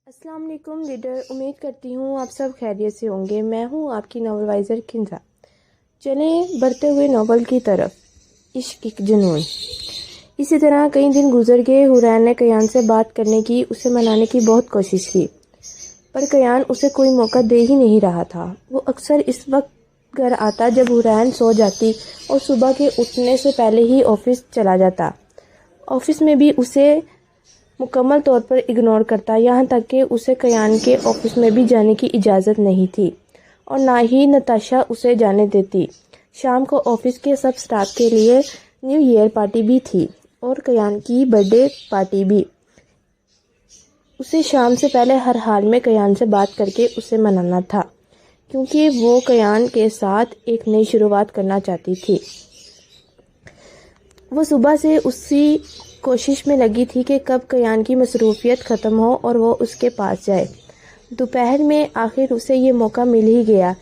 السلام علیکم لیڈر، امید کرتی ہوں آپ سب خیریت سے ہوں گے۔ میں ہوں آپ کی ناول وائزر کنزا۔ چلیں بڑھتے ہوئے ناول کی طرف۔ عشق ایک جنون۔ اسی طرح کئی دن گزر گئے۔ حورین نے کیان سے بات کرنے کی، اسے منانے کی بہت کوشش کی، پر کیان اسے کوئی موقع دے ہی نہیں رہا تھا۔ وہ اکثر اس وقت گھر آتا جب حورین سو جاتی اور صبح کے اٹھنے سے پہلے ہی آفس چلا جاتا۔ آفس میں بھی اسے مکمل طور پر اگنور کرتا، یہاں تک کہ اسے کیان کے آفس میں بھی جانے کی اجازت نہیں تھی اور نہ ہی نتاشا اسے جانے دیتی۔ شام کو آفس کے سب سٹاف کے لیے نیو ایئر پارٹی بھی تھی اور کیان کی برتھ ڈے پارٹی بھی۔ اسے شام سے پہلے ہر حال میں کیان سے بات کر کے اسے منانا تھا، کیونکہ وہ کیان کے ساتھ ایک نئی شروعات کرنا چاہتی تھی۔ وہ صبح سے اسی کوشش میں لگی تھی کہ کب کیان کی مصروفیت ختم ہو اور وہ اس کے پاس جائے۔ دوپہر میں آخر اسے یہ موقع مل ہی گیا۔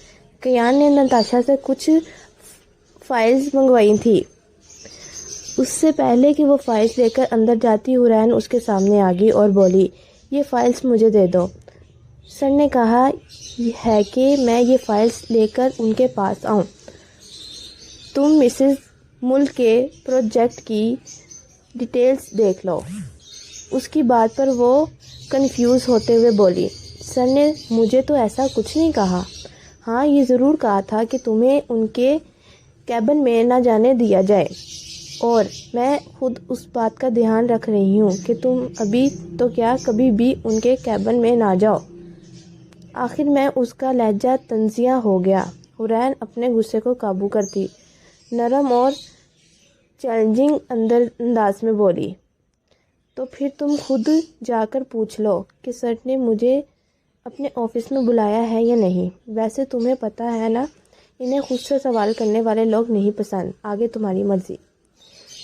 کیان نے نتاشا سے کچھ فائلز منگوائی تھی۔ اس سے پہلے کہ وہ فائلز لے کر اندر جاتی، حورین اس کے سامنے آ گئی اور بولی، یہ فائلز مجھے دے دو۔ سر نے کہا ہے کہ میں یہ فائلز لے کر ان کے پاس آؤں۔ تم مسز ملک کے پروجیکٹ کی ڈیٹیلز دیکھ لو۔ اس کی بات پر وہ کنفیوز ہوتے ہوئے بولی، سر نے مجھے تو ایسا کچھ نہیں کہا۔ ہاں، یہ ضرور کہا تھا کہ تمہیں ان کے کیبن میں نہ جانے دیا جائے، اور میں خود اس بات کا دھیان رکھ رہی ہوں کہ تم ابھی تو کیا کبھی بھی ان کے کیبن میں نہ جاؤ۔ آخر میں اس کا لہجہ طنزیہ ہو گیا۔ حورین اپنے غصے کو قابو کرتی نرم اور چیلنجنگ انداز میں بولی، تو پھر تم خود جا کر پوچھ لو کہ سر نے مجھے اپنے آفس میں بلایا ہے یا نہیں۔ ویسے تمہیں پتہ ہے نا، انہیں خود سے سوال کرنے والے لوگ نہیں پسند۔ آگے تمہاری مرضی۔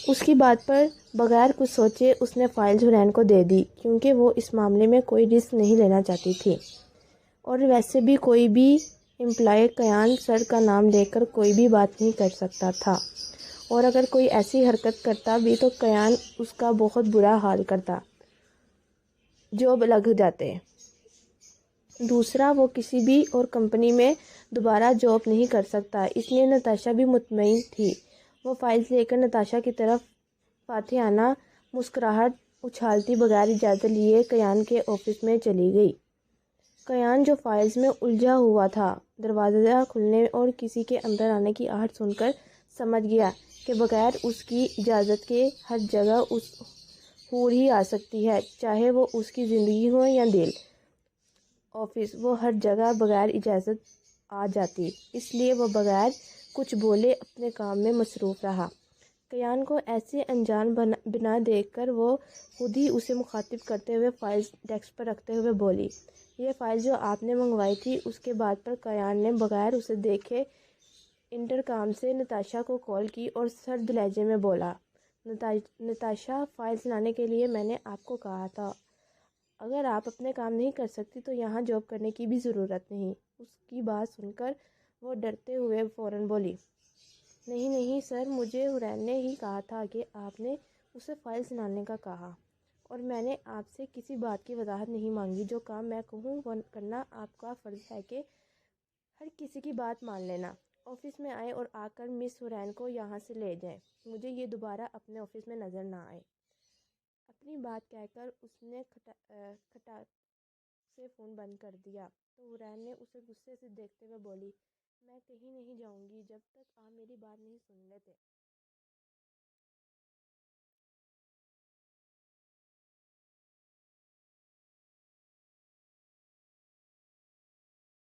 اس کی بات پر بغیر کچھ سوچے اس نے فائلز حورین کو دے دی، کیونکہ وہ اس معاملے میں کوئی رسک نہیں لینا چاہتی تھی، اور ویسے بھی کوئی بھی امپلائی کیان سر کا نام لے کر کوئی بھی بات نہیں کر سکتا تھا، اور اگر کوئی ایسی حرکت کرتا بھی تو کیان اس کا بہت برا حال کرتا، جاب لگ جاتے۔ دوسرا، وہ کسی بھی اور کمپنی میں دوبارہ جاب نہیں کر سکتا، اس لیے نتاشا بھی مطمئن تھی۔ وہ فائلز لے کر نتاشا کی طرف فاتحانہ مسکراہٹ اچھالتی بغیر اجازت لیے کیان کے آفس میں چلی گئی۔ کیان، جو فائلز میں الجھا ہوا تھا، دروازہ کھلنے اور کسی کے اندر آنے کی آہٹ سن کر سمجھ گیا کہ بغیر اس کی اجازت کے ہر جگہ حور ہی آ سکتی ہے، چاہے وہ اس کی زندگی ہو یا دل۔ آفس، وہ ہر جگہ بغیر اجازت آ جاتی، اس لیے وہ بغیر کچھ بولے اپنے کام میں مصروف رہا۔ کیان کو ایسے انجان بنا دیکھ کر وہ خود ہی اسے مخاطب کرتے ہوئے فائلز ڈیسک پر رکھتے ہوئے بولی، یہ فائل جو آپ نے منگوائی تھی۔ اس کے بعد پر کیان نے بغیر اسے دیکھے انٹرکام سے نتاشا کو کال کی اور سرد لہجے میں بولا، نتاشا، فائلز لانے کے لیے میں نے آپ کو کہا تھا۔ اگر آپ اپنے کام نہیں کر سکتی تو یہاں جاب کرنے کی بھی ضرورت نہیں۔ اس کی بات سن کر وہ ڈرتے ہوئے فوراً بولی، نہیں نہیں سر، مجھے حورین نے ہی کہا تھا کہ آپ نے اسے فائلز لانے کا کہا، اور میں نے آپ سے کسی بات کی وضاحت نہیں مانگی۔ جو کام میں کہوں وہ کرنا آپ کا فرض ہے کہ ہر کسی کی بات مان لینا۔ آفس میں آئیں اور آ کر مس حورین کو یہاں سے لے جائیں، مجھے یہ دوبارہ اپنے آفس میں نظر نہ آئے۔ اپنی بات کہہ کر اس نے کھٹاک سے فون بند کر دیا تو حورین نے اسے غصے سے دیکھتے ہوئے بولی، میں کہیں نہیں جاؤں گی جب تک آپ میری بات نہیں سن لیتے۔